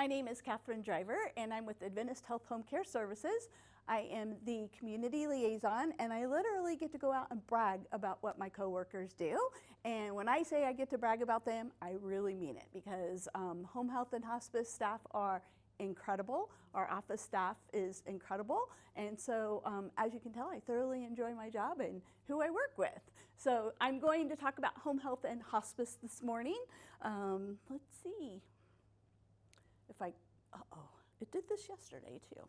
My name is Catherine Driver, and I'm with Adventist Health Home Care Services. I am the community liaison, and I literally get to go out and brag about what my coworkers do. And when I say I get to brag about them, I really mean it, because home health and hospice staff are incredible. Our office staff is incredible. And so as you can tell, I thoroughly enjoy my job and who I work with. So I'm going to talk about home health and hospice this morning. Let's see if it did this yesterday too.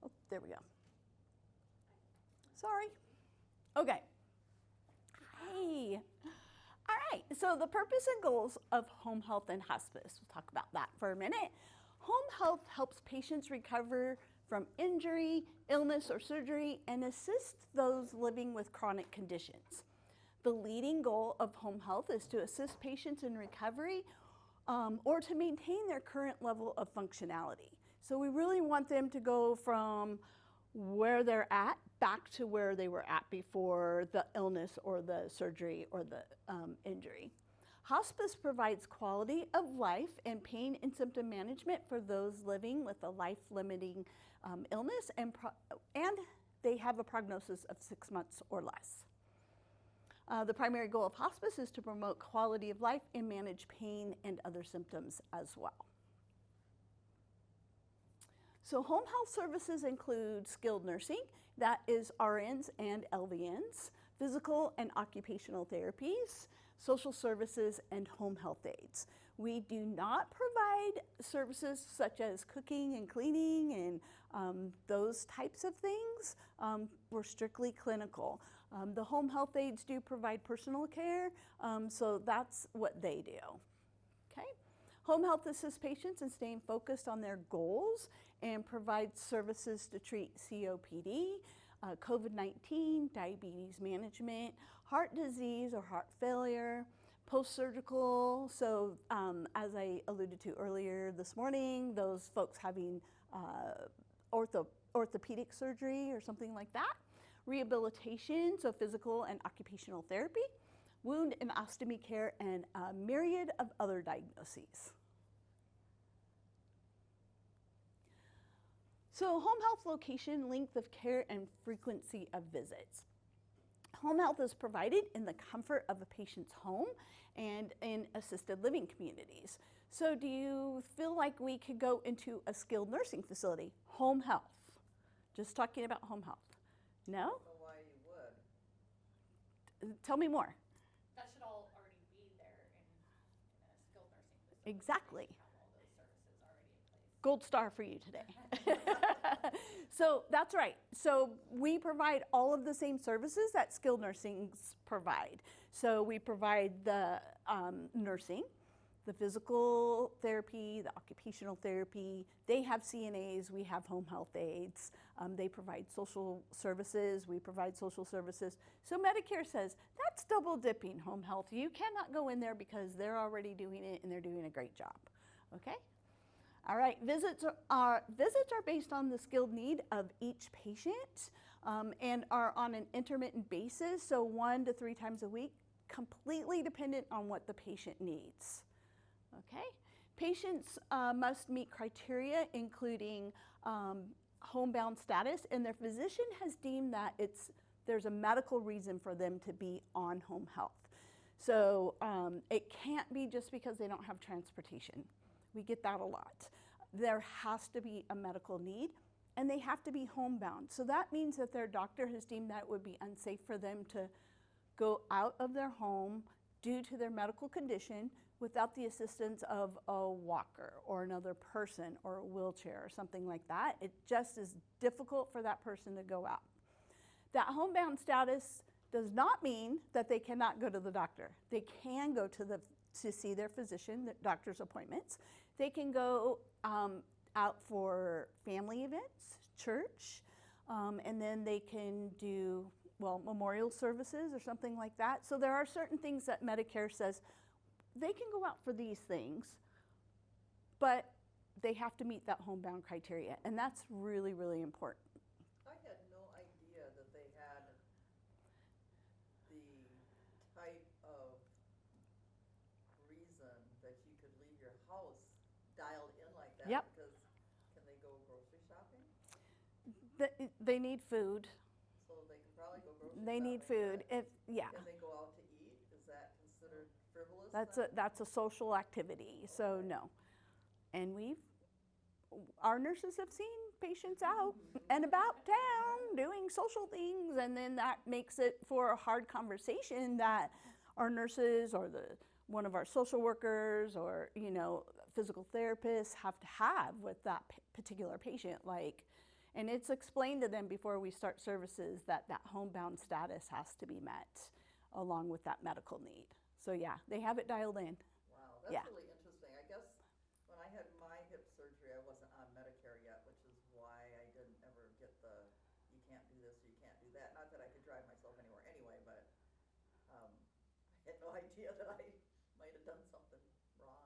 Oh, there we go. Sorry. Okay. Hey. All right, so the purpose and goals of home health and hospice. We'll talk about that for a minute. Home health helps patients recover from injury, illness, or surgery and assist those living with chronic conditions. The leading goal of home health is to assist patients in recovery or to maintain their current level of functionality. So we really want them to go from where they're at back to where they were at before the illness or the surgery or the injury. Hospice provides quality of life and pain and symptom management for those living with a life-limiting illness, and they have a prognosis of 6 months or less. The primary goal of hospice is to promote quality of life and manage pain and other symptoms as well. So home health services include skilled nursing, that is RNs and LVNs, physical and occupational therapies, social services, and home health aides. We do not provide services such as cooking and cleaning and those types of things. We're strictly clinical. The home health aides do provide personal care, so that's what they do. Okay. Home health assists patients in staying focused on their goals and provides services to treat COPD, COVID-19, diabetes management, heart disease or heart failure, post-surgical. So as I alluded to earlier this morning, those folks having orthopedic surgery or something like that, rehabilitation, so physical and occupational therapy, wound and ostomy care, and a myriad of other diagnoses. So home health location, length of care, and frequency of visits. Home health is provided in the comfort of a patient's home and in assisted living communities. So do you feel like we could go into a skilled nursing facility? Home health. Just talking about home health. No? I don't know why you would. Tell me more. That should all already be there in a skilled nursing facility. Exactly. Have all those services already in place. Gold star for you today. So that's right. So we provide all of the same services that skilled nursings provide. So we provide the nursing, the physical therapy, the occupational therapy. They have CNAs, we have home health aides. They provide social services, we provide social services. So Medicare says, that's double dipping home health. You cannot go in there because they're already doing it and they're doing a great job, okay? All right, visits are based on the skilled need of each patient and are on an intermittent basis, so 1 to 3 times a week, completely dependent on what the patient needs. Okay, patients must meet criteria including homebound status, and their physician has deemed that there's a medical reason for them to be on home health. So it can't be just because they don't have transportation. We get that a lot. There has to be a medical need, and they have to be homebound. So that means that their doctor has deemed that it would be unsafe for them to go out of their home due to their medical condition without the assistance of a walker or another person or a wheelchair or something like that. It just is difficult for that person to go out. That homebound status does not mean that they cannot go to the doctor. They can go to see their physician, the doctor's appointments. They can go out for family events, church, and then they can do, well, memorial services or something like that. So there are certain things that Medicare says they can go out for these things, but they have to meet that homebound criteria, and that's really, really important. I had no idea that they had the type of They need food. So they can probably go grocery They need shopping, food. Yeah. Can they go out to eat? Is that considered frivolous That's then? a social activity, so no. And our nurses have seen patients out and about town doing social things, and then that makes it for a hard conversation that our nurses or one of our social workers or, physical therapists have to have with that particular patient. And it's explained to them before we start services that homebound status has to be met along with that medical need. So yeah, they have it dialed in. Wow, that's Yeah. really interesting. I guess when I had my hip surgery, I wasn't on Medicare yet, which is why I didn't ever get you can't do this or you can't do that. Not that I could drive myself anywhere anyway, but I had no idea that I might have done something wrong.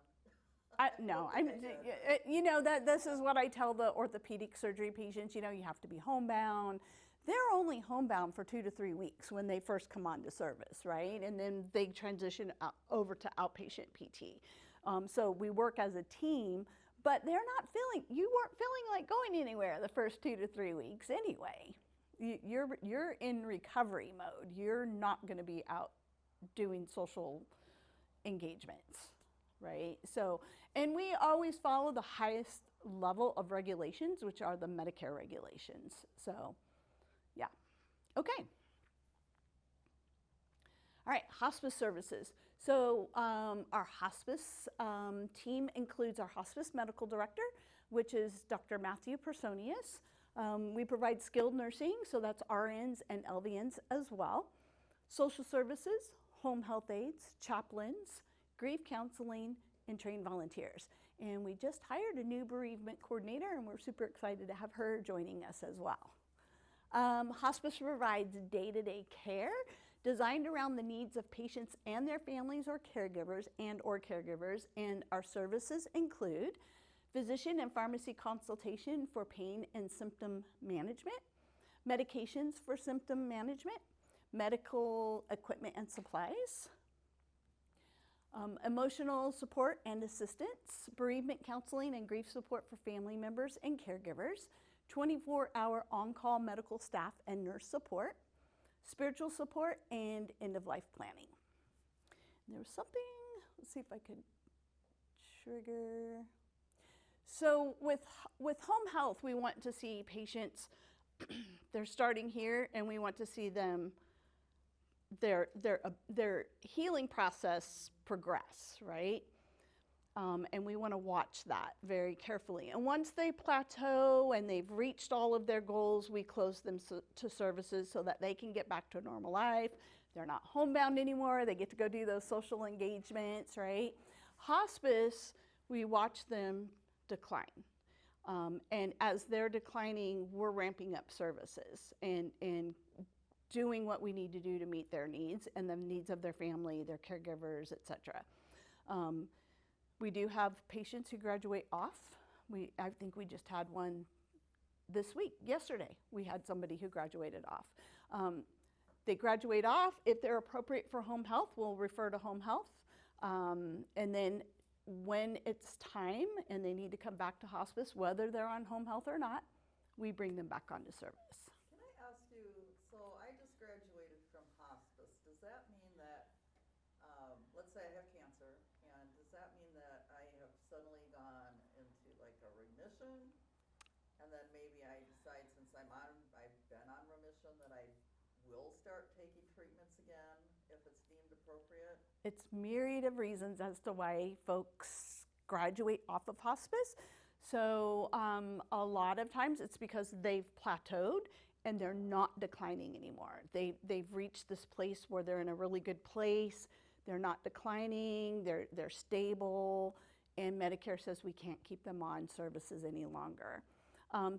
No, I don't think I did. this is what I tell the orthopedic surgery patients. You have to be homebound. They're only homebound for 2 to 3 weeks when they first come on to service, right? And then they transition over to outpatient PT. So we work as a team, but you weren't feeling like going anywhere the first 2 to 3 weeks anyway. You're in recovery mode. You're not going to be out doing social engagements, right? So, and we always follow the highest level of regulations, which are the Medicare regulations. So, yeah. Okay. All right, hospice services. So our hospice team includes our hospice medical director, which is Dr. Matthew Personius. We provide skilled nursing, so that's RNs and LVNs as well. Social services, home health aides, chaplains, grief counseling, and trained volunteers. And we just hired a new bereavement coordinator, and we're super excited to have her joining us as well. Hospice provides day-to-day care designed around the needs of patients and their families or caregivers and our services include physician and pharmacy consultation for pain and symptom management, medications for symptom management, medical equipment and supplies, emotional support and assistance, bereavement counseling and grief support for family members and caregivers, 24-hour on-call medical staff and nurse support, spiritual support, and end-of-life planning. And there was something, let's see if I could trigger. So with home health, we want to see patients, they're starting here, and we want to see them, their healing process progress, right? And we want to watch that very carefully. And once they plateau and they've reached all of their goals, we close them to services so that they can get back to a normal life. They're not homebound anymore. They get to go do those social engagements, right? Hospice, we watch them decline. And as they're declining, we're ramping up services and doing what we need to do to meet their needs and the needs of their family, their caregivers, et cetera. We do have patients who graduate off. I think we just had one this week, yesterday. We had somebody who graduated off. They graduate off. If they're appropriate for home health, we'll refer to home health. And then when it's time and they need to come back to hospice, whether they're on home health or not, we bring them back onto service. Can I ask you, so I just graduated from hospice. Does that mean that, let's say I have cancer, and does that mean that I have suddenly gone into like a remission? And then maybe I decide since I've been on remission that I will start taking treatments again if it's deemed appropriate? It's myriad of reasons as to why folks graduate off of hospice. So a lot of times it's because they've plateaued and they're not declining anymore. They've reached this place where they're in a really good place. They're not declining, they're stable, and Medicare says we can't keep them on services any longer.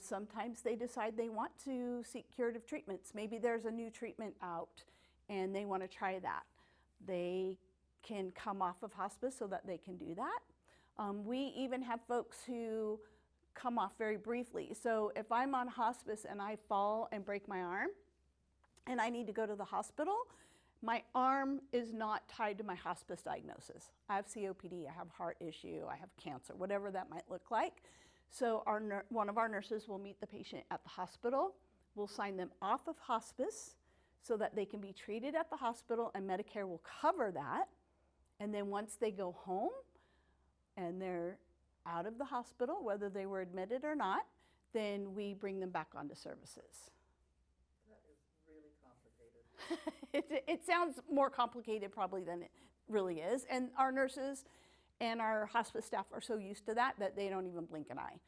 Sometimes they decide they want to seek curative treatments. Maybe there's a new treatment out and they want to try that. They can come off of hospice so that they can do that. We even have folks who come off very briefly. So if I'm on hospice and I fall and break my arm and I need to go to the hospital, my arm is not tied to my hospice diagnosis. I have COPD, I have heart issue, I have cancer, whatever that might look like. So one of our nurses will meet the patient at the hospital we'll sign them off of hospice so that they can be treated at the hospital, and Medicare will cover that. And then once they go home and they're out of the hospital, whether they were admitted or not, then we bring them back onto services. That is really complicated. It sounds more complicated probably than it really is. And our nurses and our hospice staff are so used to that that they don't even blink an eye.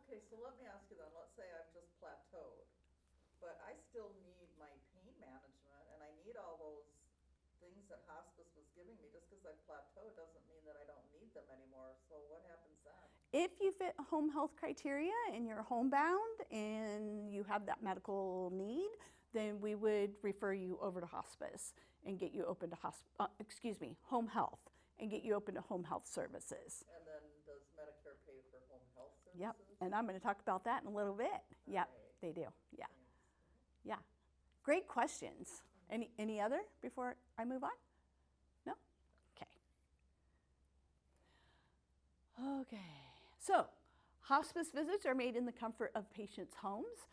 Okay, so let me ask you then, let's say I've just plateaued, but I still need my pain management and I need all those things that hospice was giving me. Just because I plateaued doesn't mean that I don't need them anymore, so what happens then? If you fit home health criteria and you're homebound and you have that medical need, then we would refer you over to hospice and get you open to home health and get you open to home health services. And then does Medicare pay for home health services? Yep, and I'm going to talk about that in a little bit. Yep, Right. they do. Yeah, Thanks. yeah. Great questions. Any other before I move on? No? Okay. Okay. So, hospice visits are made in the comfort of patients' homes,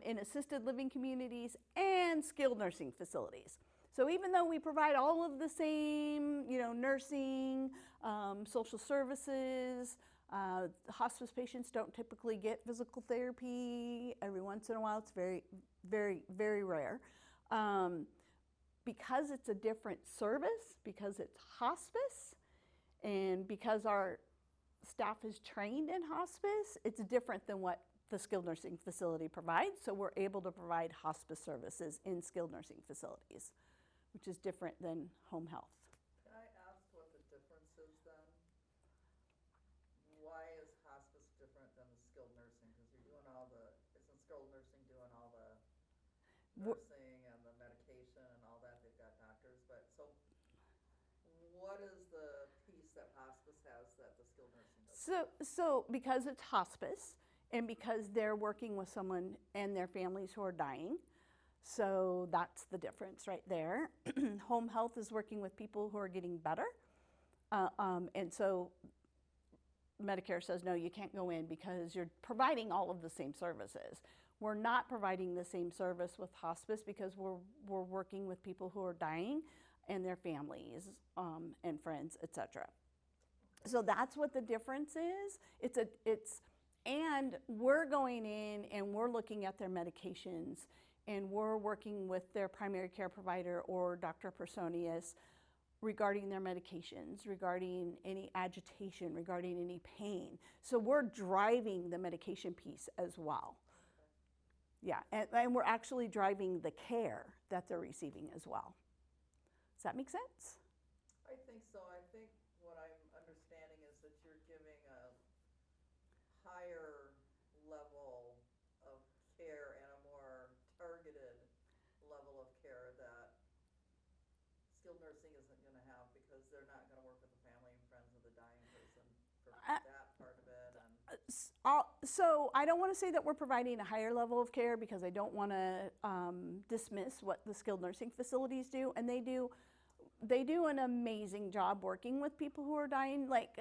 in assisted living communities, and skilled nursing facilities. So even though we provide all of the same, nursing, social services, hospice patients don't typically get physical therapy. Every once in a while, it's very, very, very rare. Because it's a different service, because it's hospice, and because our staff is trained in hospice, it's different than what the skilled nursing facility provides. So we're able to provide hospice services in skilled nursing facilities, which is different than home health. Can I ask what the difference is then? Why is hospice different than the skilled nursing? Because you're doing isn't skilled nursing doing all the nursing and the medication and all that? They've got doctors, but so what is the piece that hospice has that the skilled nursing doesn't? So because it's hospice and because they're working with someone and their families who are dying, so that's the difference right there. Home health is working with people who are getting better. And so Medicare says, no, you can't go in because you're providing all of the same services. We're not providing the same service with hospice because we're working with people who are dying and their families and friends, etc. So that's what the difference is. And we're going in and we're looking at their medications and we're working with their primary care provider or Dr. Personius regarding their medications, regarding any agitation, regarding any pain. So we're driving the medication piece as well. Yeah, and we're actually driving the care that they're receiving as well. Does that make sense? I think so. I think what I'm understanding is that you're giving a higher level of care and a more targeted level of care that skilled nursing isn't going to have because they're not going to work with the family and friends of the dying person for that part of it. And So I don't want to say that we're providing a higher level of care because I don't want to dismiss what the skilled nursing facilities do, and they do an amazing job working with people who are dying. Like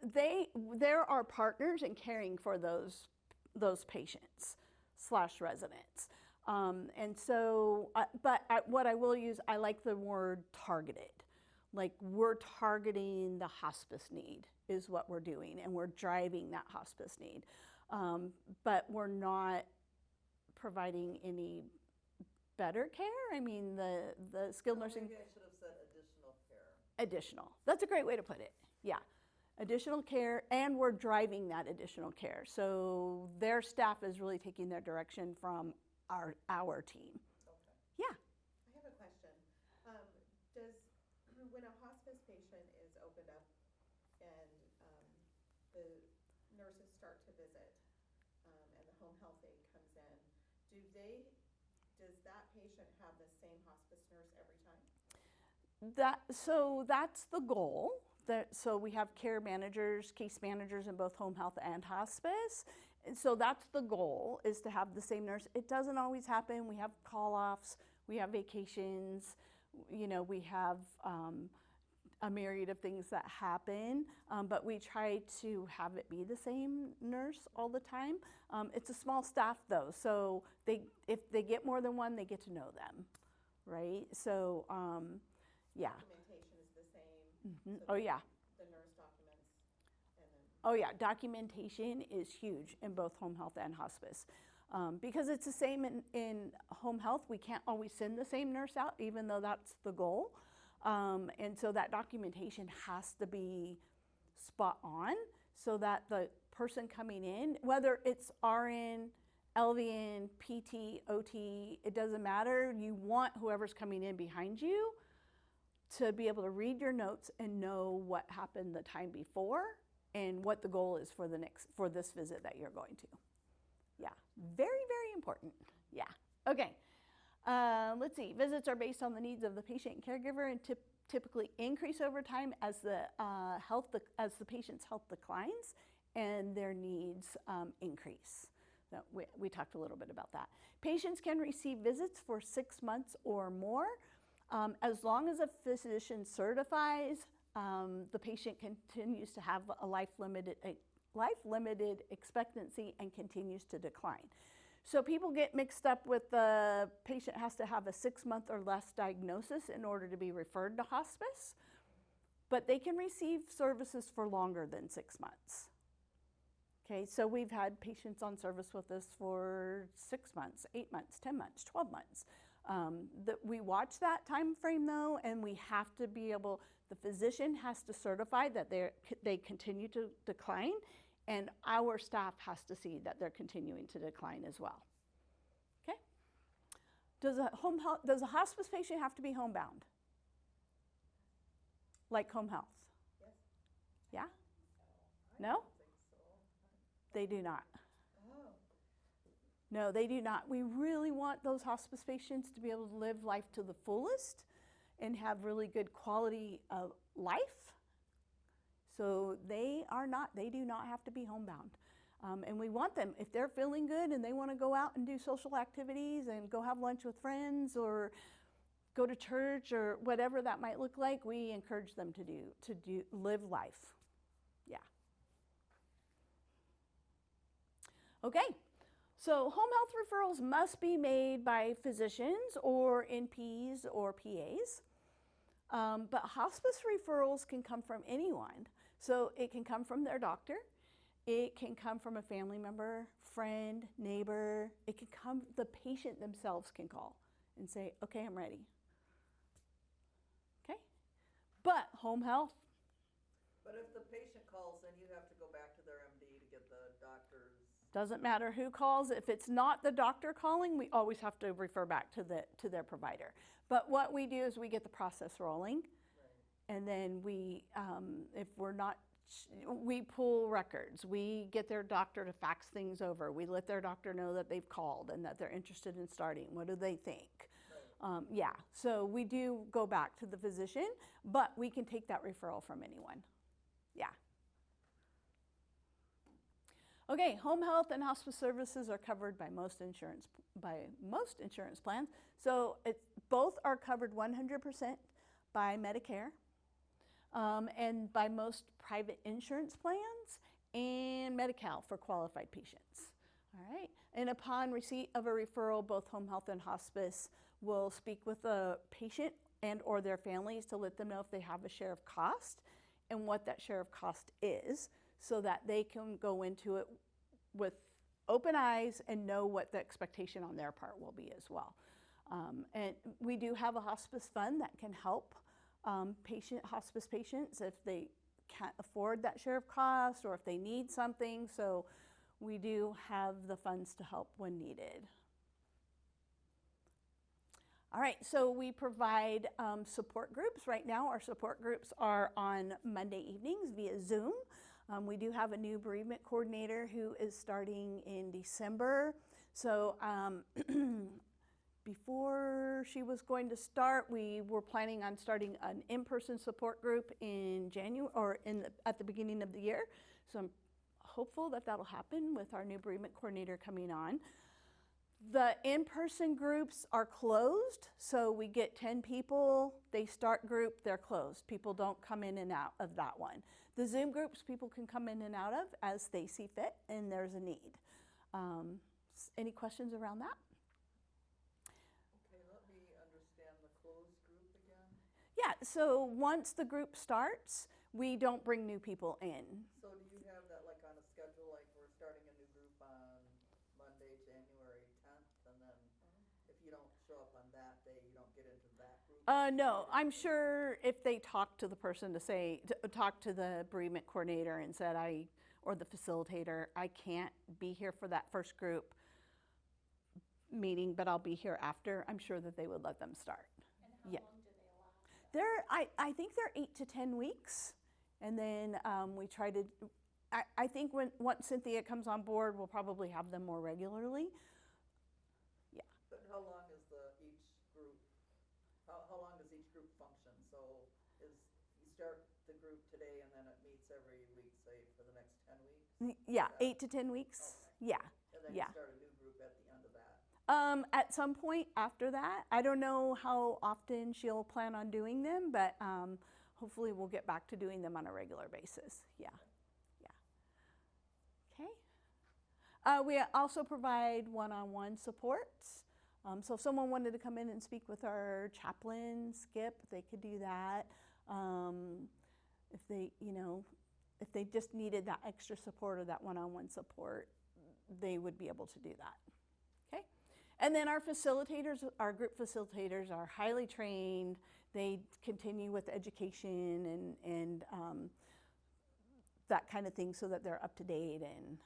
there are partners in caring for those patients / residents. And so, what I will use, I like the word targeted. Like we're targeting the hospice need is what we're doing, and we're driving that hospice need. But we're not providing any better care. I mean, the skilled nursing. Maybe I should have said additional care. Additional. That's a great way to put it. Yeah. Additional care, and we're driving that additional care. So their staff is really taking their direction from our team. Okay. Yeah. I have a question. When a hospice patient is opened up and the nurses start to visit and the home health aide comes in, does that patient have the same hospice nurse every time? So that's the goal. So we have care managers, case managers in both home health and hospice. And so that's the goal, is to have the same nurse. It doesn't always happen. We have call-offs, we have vacations, we have a myriad of things that happen, but we try to have it be the same nurse all the time. It's a small staff though, so if they get more than one, they get to know them, right? So, yeah. Documentation is the same. Mhm. So Oh yeah. The nurse documents and then. Oh yeah, documentation is huge in both home health and hospice. Because it's the same in home health, we can't always send the same nurse out, even though that's the goal. And so that documentation has to be spot on so that the person coming in, whether it's RN, LVN, PT, OT, it doesn't matter. You want whoever's coming in behind you to be able to read your notes and know what happened the time before and what the goal is for this visit that you're going to. Yeah, very, very important. Yeah. Okay. Let's see. Visits are based on the needs of the patient and caregiver and typically increase over time as the patient's health declines and their needs increase. So we talked a little bit about that. Patients can receive visits for 6 months or more. As long as a physician certifies, the patient continues to have a life-limited expectancy and continues to decline. So people get mixed up with the patient has to have a 6-month or less diagnosis in order to be referred to hospice, but they can receive services for longer than 6 months. Okay, so we've had patients on service with us for 6 months, 8 months, 10 months, 12 months. We watch that time frame though, and we have to be able, the physician has to certify that they continue to decline, and our staff has to see that they're continuing to decline as well. Okay? Does a hospice patient have to be homebound? Like home health? Yes. Yeah? I No? don't think so. They do not. Oh, No, they do not. We really want those hospice patients to be able to live life to the fullest and have really good quality of life. So they do not have to be homebound. And we want them, if they're feeling good and they want to go out and do social activities and go have lunch with friends or go to church or whatever that might look like, we encourage them to live life. Yeah. Okay. So home health referrals must be made by physicians or NPs or PAs. But hospice referrals can come from anyone. So it can come from their doctor. It can come from a family member, friend, neighbor. It can come, the patient themselves can call and say, okay, I'm ready. Okay? But home health, But if the patient calls, then you have to go back to their MD to get the doctor's. doesn't matter who calls. If it's not the doctor calling, we always have to refer back to their provider. But what we do is we get the process rolling, Right. and then we, if we're not, we pull records. We get their doctor to fax things over. We let their doctor know that they've called and that they're interested in starting. What do they think? Right. Yeah, so we do go back to the physician, but we can take that referral from anyone. Yeah. Okay, home health and hospice services are covered by most insurance plans. So both are covered 100% by Medicare and by most private insurance plans and Medi-Cal for qualified patients. All right, and upon receipt of a referral, both home health and hospice will speak with the patient and or their families to let them know if they have a share of cost and what that share of cost is, so that they can go into it with open eyes and know what the expectation on their part will be as well. And we do have a hospice fund that can help hospice patients if they can't afford that share of cost or if they need something. So we do have the funds to help when needed. All right, so we provide support groups. Right now, our support groups are on Monday evenings via Zoom. We do have a new bereavement coordinator who is starting in December. So before she was going to start, we were planning on starting an in-person support group in January or at the beginning of the year. So I'm hopeful that that'll happen with our new bereavement coordinator coming on. The in-person groups are closed, so we get 10 people, they start group, they're closed. People don't come in and out of that one. The Zoom groups, people can come in and out of as they see fit and there's a need. Any questions around that? Okay, let me understand the closed group again. Yeah, so once the group starts, we don't bring new people in. So do you have that like on a schedule, like we're starting a new group on Monday, January 10th, and then if you don't show up on that day, you don't get into that group? No, I'm sure if they talk to the person talk to the bereavement coordinator and said or the facilitator, I can't be here for that first group meeting, but I'll be here after, I'm sure that they would let them start. And how Yeah. long do they allow? I think they're 8 to 10 weeks. And then we try to, I think once Cynthia comes on board, we'll probably have them more regularly. Yeah. But how long is each group, how long does each group function? So you start the group today and then it meets every week, say, for the next 10 weeks? Yeah, Yeah. 8 to 10 weeks. Okay. Yeah. And then Yeah. you start a new group at the end of that? At some point after that, I don't know how often she'll plan on doing them, but hopefully we'll get back to doing them on a regular basis. Yeah, yeah. Okay. We also provide one-on-one supports. So if someone wanted to come in and speak with our chaplain, Skip, they could do that. If they just needed that extra support or that one-on-one support, they would be able to do that. Okay. And then our facilitators, our group facilitators are highly trained. They continue with education and that kind of thing so that they're up to date and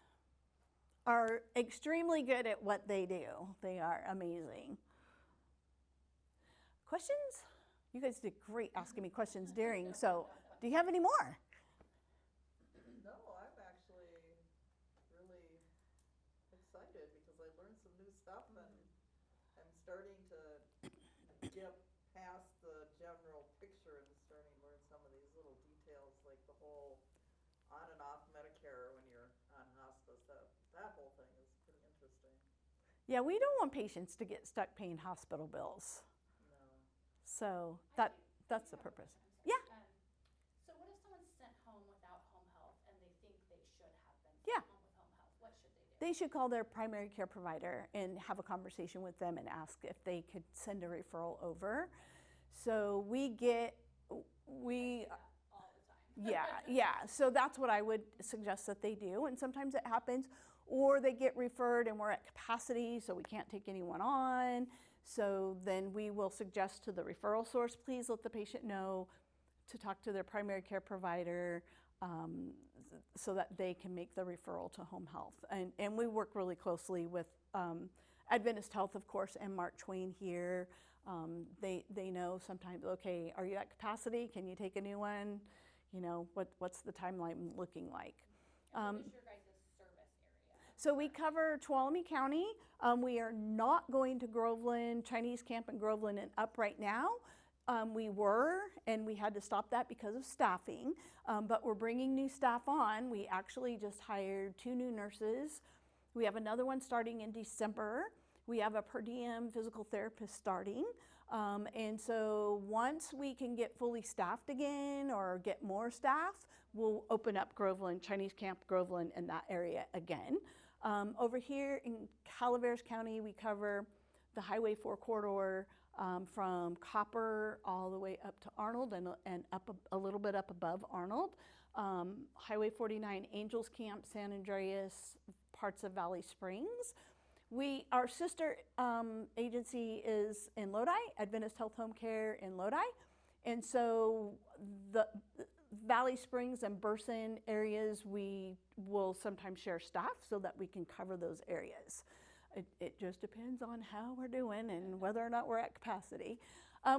are extremely good at what they do. They are amazing. Questions? You guys did great asking me questions during, so do you have any more? No, I'm actually really excited because I learned some new stuff and I'm starting to get past the general picture and starting to learn some of these little details, like the whole on and off Medicare when you're on hospice. That whole thing is pretty interesting. Yeah, we don't want patients to get stuck paying hospital bills. No. So I that's do the have a purpose. question. I'm Yeah. sorry. So what if someone's sent home without home health and they think they should have been Yeah. sent home with home health? What should they do? They should call their primary care provider and have a conversation with them and ask if they could send a referral over. So we I see that all the time. yeah. So that's what I would suggest that they do. And sometimes it happens, or they get referred and we're at capacity, so we can't take anyone on. So then we will suggest to the referral source, please let the patient know to talk to their primary care provider so that they can make the referral to home health. And we work really closely with Adventist Health, of course, and Mark Twain here. They know sometimes, okay, are you at capacity? Can you take a new one? You know, what's the timeline looking like? And what is your guys' service area? So we cover Tuolumne County. We are not going to Groveland, Chinese Camp in Groveland and up right now. We were, and we had to stop that because of staffing, but we're bringing new staff on. We actually just hired 2 new nurses. We have another one starting in December. We have a per diem physical therapist starting. And so once we can get fully staffed again or get more staff, we'll open up Groveland, Chinese Camp, Groveland, and that area again. Over here in Calaveras County, we cover the Highway 4 corridor from Copper all the way up to Arnold and up a little bit up above Arnold. Highway 49, Angels Camp, San Andreas, parts of Valley Springs. Our sister agency is in Lodi, Adventist Health Home Care in Lodi. And so the Valley Springs and Burson areas, we will sometimes share staff so that we can cover those areas. It just depends on how we're doing and whether or not we're at capacity.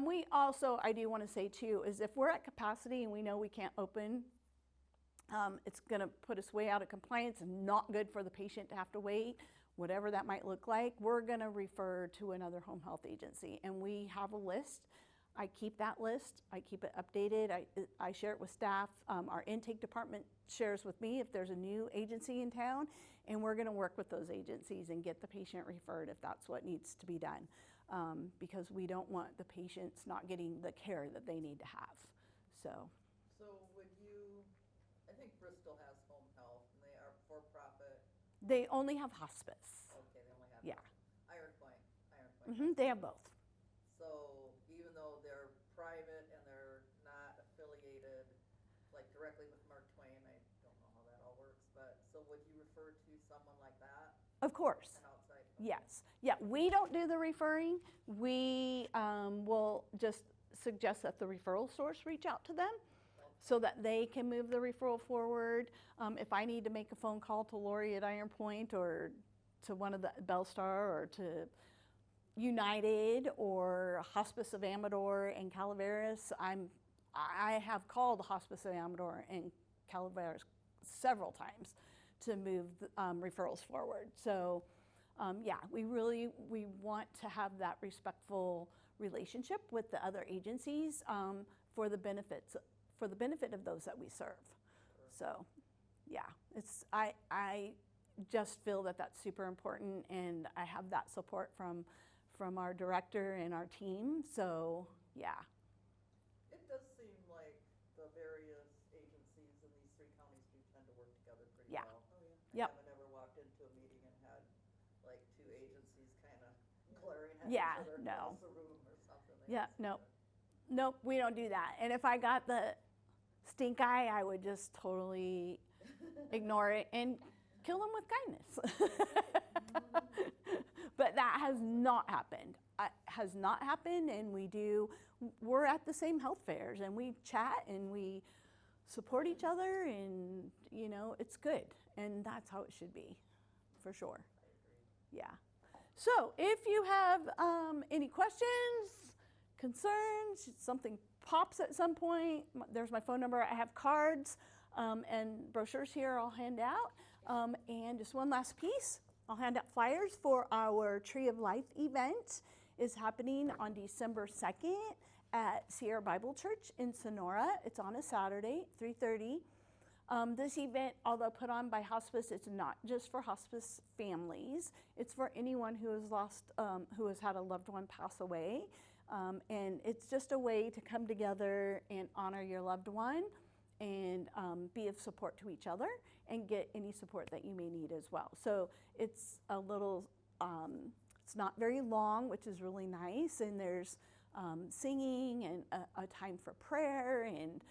We also, I do want to say too, is if we're at capacity and we know we can't open, it's going to put us way out of compliance and not good for the patient to have to wait. Whatever that might look like, we're going to refer to another home health agency. And we have a list. I keep that list. I keep it updated. I share it with staff. Our intake department shares with me if there's a new agency in town. And we're going to work with those agencies and get the patient referred if that's what needs to be done, because we don't want the patients not getting the care that they need to have. So would you, I think Bristol has home health, and they are for-profit. they only have hospice. Okay, they only have. Yeah. Iron Point. They have both. So even though they're private and they're not affiliated, like directly with Mark Twain, I don't know how that all works, but, so would you refer to someone like that, Of course. an outside? Yes. Yeah, we don't do the referring. We will just suggest that the referral source reach out to them so that they can move the referral forward. If I need to make a phone call to Lori at Iron Point or to one of the Bellstar or to United or Hospice of Amador and Calaveras, I have called Hospice of Amador and Calaveras several times to move referrals forward. So yeah, we want to have that respectful relationship with the other agencies for the benefit of those that we serve. So yeah, I just feel that that's super important, and I have that support from our director and our team. So yeah. It does seem like the various agencies in these 3 counties do tend to work together pretty Yeah. well. Oh, yeah. Yep. I haven't ever walked into a meeting and had like 2 agencies kind of glaring at Yeah, each other no. across the room or something. Yeah, nope, we don't do that. And if I got the stink eye, I would just totally ignore it and kill them with kindness. But that has not happened. And we're at the same health fairs, and we chat and we support each other, and it's good. And that's how it should be, for sure. Yeah. So if you have any questions, concerns, something pops at some point, there's my phone number. I have cards and brochures here I'll hand out. And just one last piece, I'll hand out flyers for our Tree of Life event. Is happening on December 2nd at Sierra Bible Church in Sonora. It's on a Saturday, 3:30. This event, although put on by hospice, it's not just for hospice families. It's for anyone who has who has had a loved one pass away. And it's just a way to come together and honor your loved one and be of support to each other and get any support that you may need as well. So it's a little, it's not very long, which is really nice. And there's singing and a time for prayer, and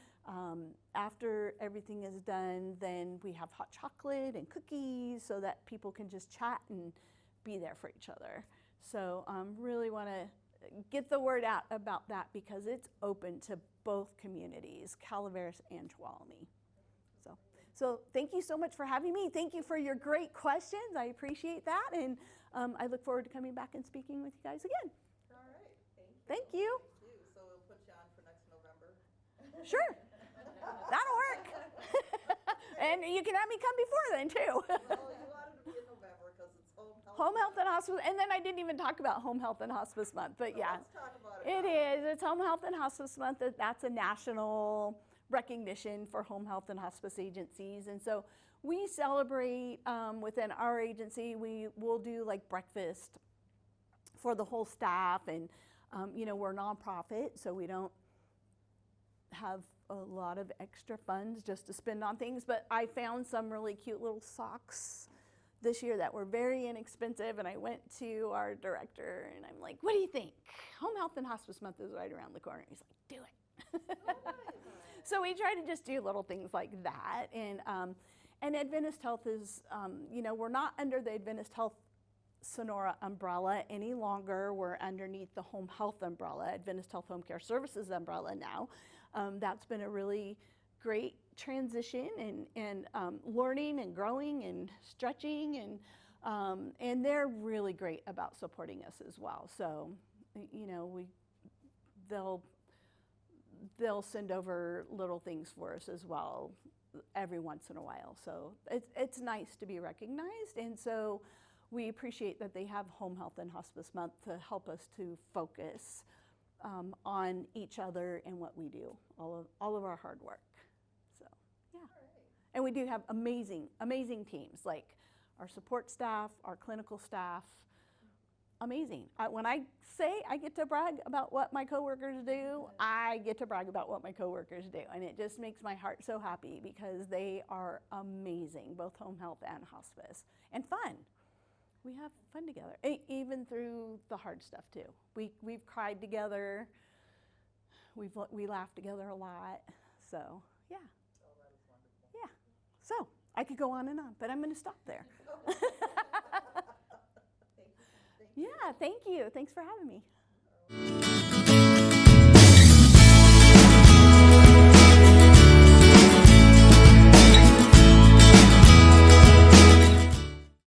after everything is done, then we have hot chocolate and cookies so that people can just chat and be there for each other. So really want to get the word out about that because it's open to both communities, Calaveras and Tuolumne. So thank you so much for having me. Thank you for your great questions. I appreciate that, and I look forward to coming back and speaking with you guys again. All right. Thank you. Thank you. So we'll put you on for next November. Sure, that'll work. And you can have me come before then too. Well, you wanted to be in November because it's Home health and hospice, and then I didn't even talk about home health and hospice month, but So yeah, let's talk about it it now. is. It's home health and hospice month. That's a national recognition for home health and hospice agencies, and so we celebrate within our agency. We will do like breakfast for the whole staff, and we're a nonprofit, so we don't have a lot of extra funds just to spend on things, but I found some really cute little socks this year that were very inexpensive, and I went to our director and I'm like, what do you think? Home health and hospice month is right around the corner. He's like, do it. So we try to just do little things like that, and Adventist Health is, we're not under the Adventist Health Sonora umbrella any longer. We're underneath the home health umbrella, Adventist Health Home Care Services umbrella now. That's been a really great transition and learning and growing and stretching, and they're really great about supporting us as well. So, they'll send over little things for us as well every once in a while. So it's nice to be recognized, and so we appreciate that they have Home Health and Hospice Month to help us to focus on each other and what we do, all of our hard work. So, yeah. All right. And we do have amazing, amazing teams. Like our support staff, our clinical staff. Amazing. When I say I get to brag about what my coworkers do, I get to brag about what my coworkers do. And it just makes my heart so happy because they are amazing, both home health and hospice, and fun. We have fun together, even through the hard stuff too. We've cried together. We laugh together a lot. So yeah. Oh, that is wonderful. Yeah. So I could go on and on, but I'm going to stop there. Thank you. Yeah, thank you. Thanks for having me.